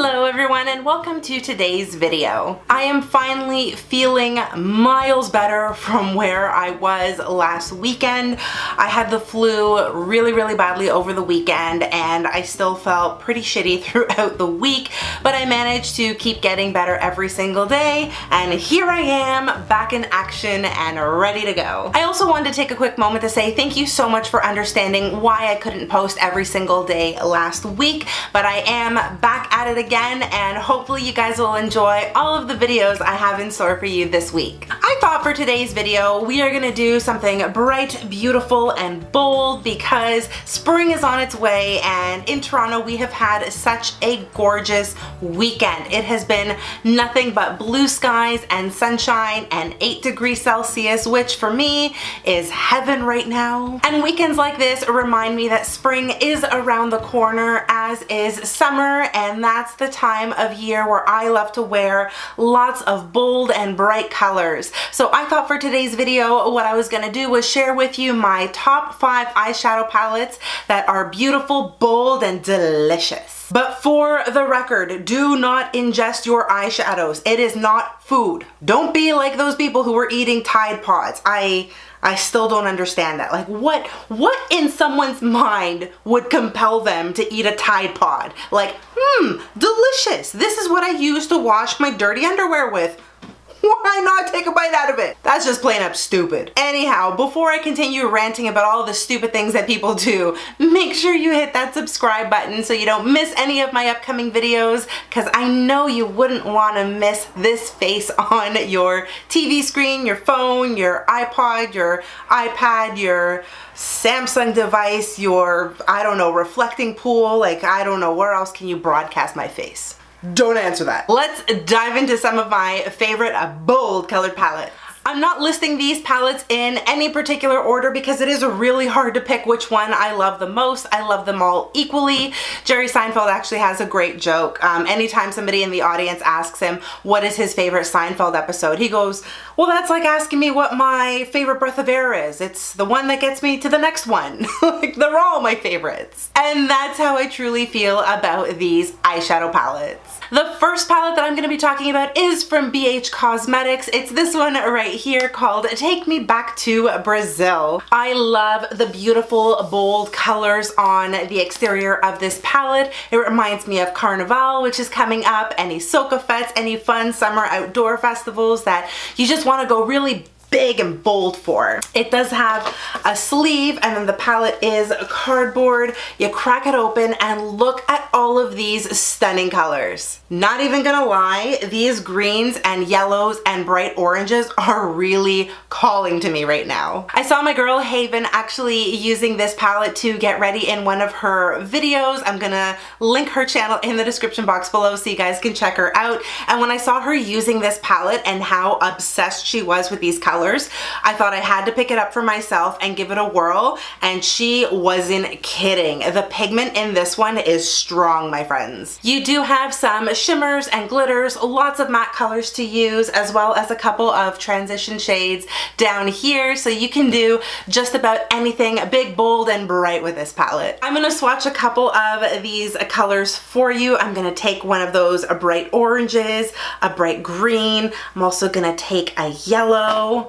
Hello everyone and welcome to today's video. I am finally feeling miles better from where I was last weekend. I had the flu really badly over the weekend and I still felt pretty shitty throughout the week, but I managed to keep getting better every single day and here I am back in action and ready to go. I also wanted to take a quick moment to say thank you so much for understanding why I couldn't post every single day last week, but I am back at it again and hopefully you guys will enjoy all of the videos I have in store for you this week. I thought for today's video we are gonna do something bright, beautiful, and bold because spring is on its way and in Toronto we have had such a gorgeous weekend. It has been nothing but blue skies and sunshine and 8 degrees Celsius, which for me is heaven right now. And weekends like this remind me that spring is around the corner, as is summer, and that's the time of year where I love to wear lots of bold and bright colors. So I thought for today's video what I was gonna do was share with you my top 5 eyeshadow palettes that are beautiful, bold, and delicious. But for the record, do not ingest your eyeshadows. It is not food. Don't be like those people who were eating Tide Pods. I still don't understand that. Like what in someone's mind would compel them to eat a Tide Pod? Like, delicious. This is what I use to wash my dirty underwear with. Why not take a bite out of it? That's just plain up stupid. Anyhow, before I continue ranting about all the stupid things that people do, make sure you hit that subscribe button so you don't miss any of my upcoming videos, because I know you wouldn't want to miss this face on your TV screen, your phone, your iPod, your iPad, your Samsung device, your, I don't know, reflecting pool. Like, I don't know, where else can you broadcast my face? Don't answer that. Let's dive into some of my favorite bold colored palettes. I'm not listing these palettes in any particular order because it is really hard to pick which one I love the most. I love them all equally. Jerry Seinfeld actually has a great joke. Anytime somebody in the audience asks him what is his favorite Seinfeld episode, he goes, well, that's like asking me what my favorite breath of air is. It's the one that gets me to the next one. Like, they're all my favorites. And that's how I truly feel about these eyeshadow palettes. The first palette that I'm going to be talking about is from BH Cosmetics. It's this one right here called Take Me Back to Brazil. I love the beautiful bold colors on the exterior of this palette. It reminds me of Carnival, which is coming up, any Soca Fets, any fun summer outdoor festivals that you just want to go really big and bold for. It does have a sleeve and then the palette is cardboard. You crack it open and look at all of these stunning colors. Not even gonna lie, these greens and yellows and bright oranges are really calling to me right now. I saw my girl Haven actually using this palette to get ready in one of her videos. I'm gonna link her channel in the description box below so you guys can check her out. And when I saw her using this palette and how obsessed she was with these colors, I thought I had to pick it up for myself and give it a whirl, and she wasn't kidding. The pigment in this one is strong, my friends. You do have some shimmers and glitters, lots of matte colors to use, as well as a couple of transition shades down here, so you can do just about anything big, bold, and bright with this palette. I'm gonna swatch a couple of these colors for you. I'm gonna take one of those bright oranges, a bright green. I'm also gonna take a yellow.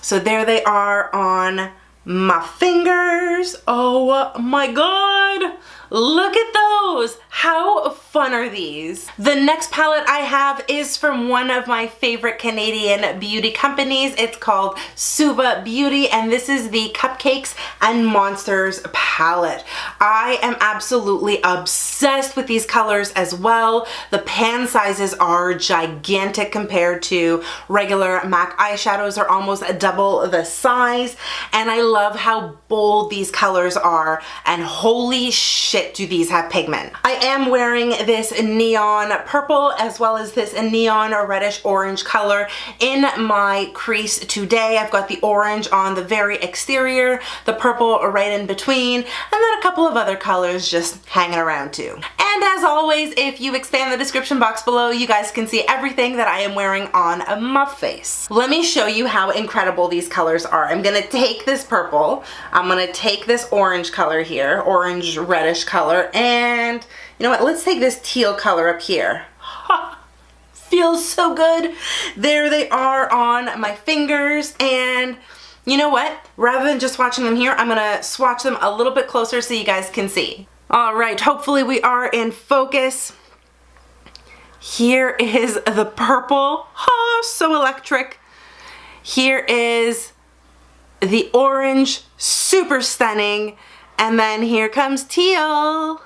So there they are on my fingers. Oh my god! Look at those! How fun are these? The next palette I have is from one of my favorite Canadian beauty companies. It's called SUVA Beauty and this is the Cupcakes and Monsters palette. I am absolutely obsessed with these colors as well. The pan sizes are gigantic compared to regular MAC eyeshadows. They're almost double the size and I love how bold these colors are, and holy shit do these have pigment. I am wearing this neon purple as well as this neon reddish orange color in my crease today. I've got the orange on the very exterior, the purple right in between, and then a couple of other colors just hanging around too. And as always, if you expand the description box below, you guys can see everything that I am wearing on my face. Let me show you how incredible these colors are. I'm gonna take this purple, I'm gonna take this orange color here, orange reddish color, and You know what, let's take this teal color up here. Feels so good. There they are on my fingers, and you know what? Rather than just swatching them here, I'm gonna swatch them a little bit closer so you guys can see. All right, hopefully we are in focus. Here is the purple, oh, so electric. Here is the orange, super stunning. And then here comes teal.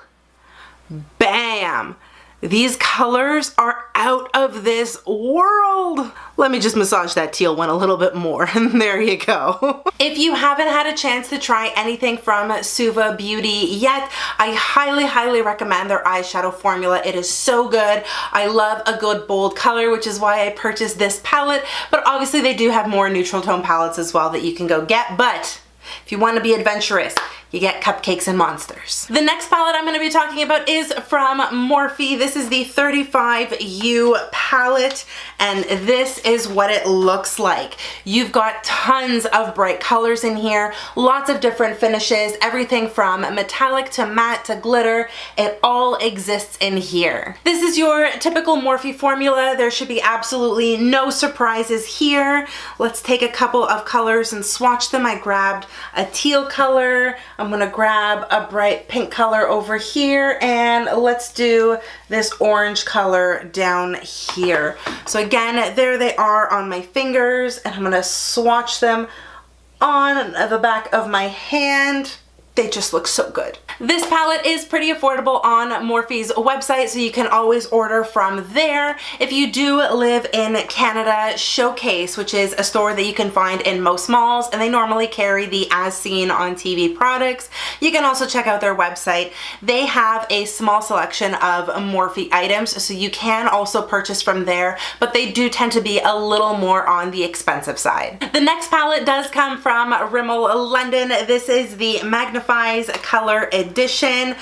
Bam! These colors are out of this world. Let me just massage that teal one a little bit more, and there you go. If you haven't had a chance to try anything from SUVA Beauty yet, I highly, highly recommend their eyeshadow formula. It is so good. I love a good bold color, which is why I purchased this palette, but obviously they do have more neutral tone palettes as well that you can go get, but if you want to be adventurous, you get Cupcakes and Monsters. The next palette I'm going to be talking about is from Morphe. This is the 35U palette, and this is what it looks like. You've got tons of bright colors in here, lots of different finishes, everything from metallic to matte to glitter. It all exists in here. This is your typical Morphe formula. There should be absolutely no surprises here. Let's take a couple of colors and swatch them. I grabbed a teal color. I'm gonna grab a bright pink color over here, and let's do this orange color down here. So again, there they are on my fingers, and I'm gonna swatch them on the back of my hand. They just look so good. This palette is pretty affordable on Morphe's website, so you can always order from there. If you do live in Canada, Showcase, which is a store that you can find in most malls, and they normally carry the As Seen on TV products. You can also check out their website. They have a small selection of Morphe items, so you can also purchase from there, but they do tend to be a little more on the expensive side. The next palette does come from Rimmel London. This is the Magnifies Color Edition,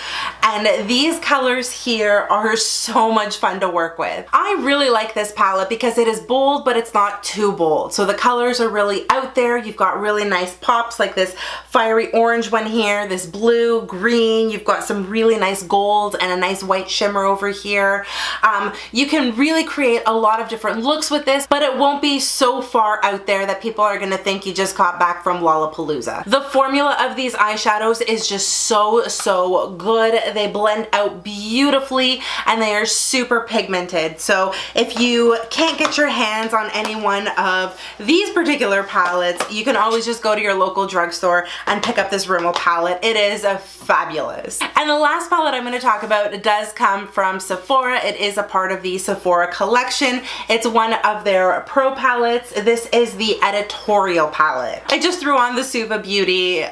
and these colors here are so much fun to work with. I really like this palette because it is bold, but it's not too bold. So the colors are really out there. You've got really nice pops like this fiery orange one here, this blue, green. You've got some really nice gold and a nice white shimmer over here. You can really create a lot of different looks with this, but it won't be so far out there that people are gonna think you just got back from Lollapalooza. The formula of these eyeshadows is just so good. They blend out beautifully, and they are super pigmented. So if you can't get your hands on any one of these particular palettes, you can always just go to your local drugstore and pick up this Rimmel palette. It is fabulous. And the last palette I'm going to talk about does come from Sephora. It is a part of the Sephora collection. It's one of their pro palettes. This is the Editorial palette. I just threw on the SUVA Beauty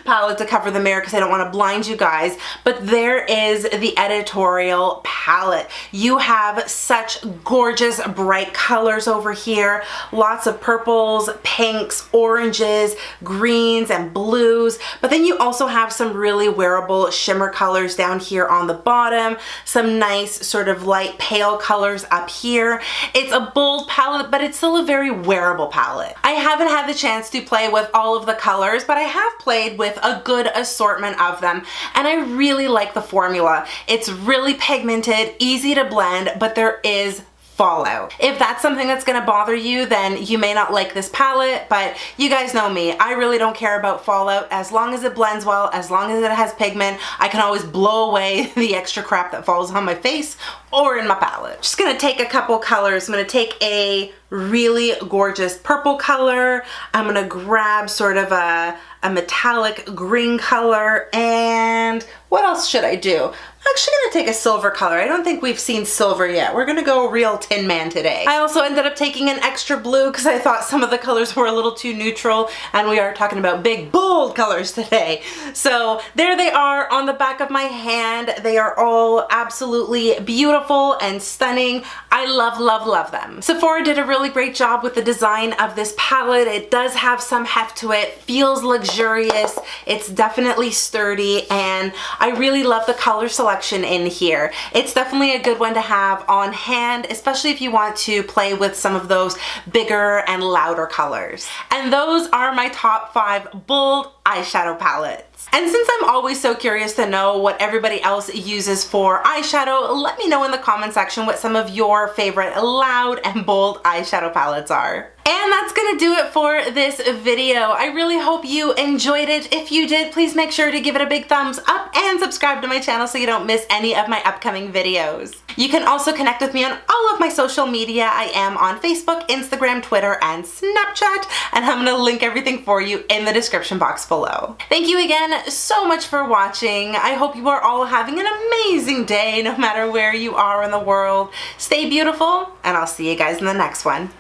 palette to cover the mirror because I don't want to blind you guys, but there is the Editorial palette. You have such gorgeous bright colors over here, lots of purples, pinks, oranges, greens, and blues, but then you also have some really wearable shimmer colors down here on the bottom, some nice sort of light pale colors up here. It's a bold palette, but it's still a very wearable palette. I haven't had the chance to play with all of the colors, but I have played with a good assortment of them, and I really like the formula. It's really pigmented, easy to blend, but there is fallout. If that's something that's gonna bother you, then you may not like this palette, but you guys know me. I really don't care about fallout. As long as it blends well, as long as it has pigment, I can always blow away the extra crap that falls on my face or in my palette. Just gonna take a couple colors. I'm gonna take a really gorgeous purple color. I'm gonna grab sort of a metallic green color, and what else should I do? I'm actually gonna take a silver color. I don't think we've seen silver yet. We're gonna go real Tin Man today. I also ended up taking an extra blue because I thought some of the colors were a little too neutral, and we are talking about big, bold colors today. So there they are on the back of my hand. They are all absolutely beautiful and stunning. I love them. Sephora did a really great job with the design of this palette. It does have some heft to it, feels luxurious, it's definitely sturdy, and I really love the color selection in here. It's definitely a good one to have on hand, especially if you want to play with some of those bigger and louder colors. And those are my top 5 bold eyeshadow palettes. palettes. And since I'm always so curious to know what everybody else uses for eyeshadow, let me know in the comment section what some of your favorite loud and bold eyeshadow palettes are. And that's gonna do it for this video. I really hope you enjoyed it. If you did, please make sure to give it a big thumbs up and subscribe to my channel so you don't miss any of my upcoming videos. You can also connect with me on all of my social media. I am on Facebook, Instagram, Twitter, and Snapchat, and I'm gonna link everything for you in the description box below. Thank you again so much for watching. I hope you are all having an amazing day no matter where you are in the world. Stay beautiful, and I'll see you guys in the next one.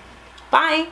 Bye!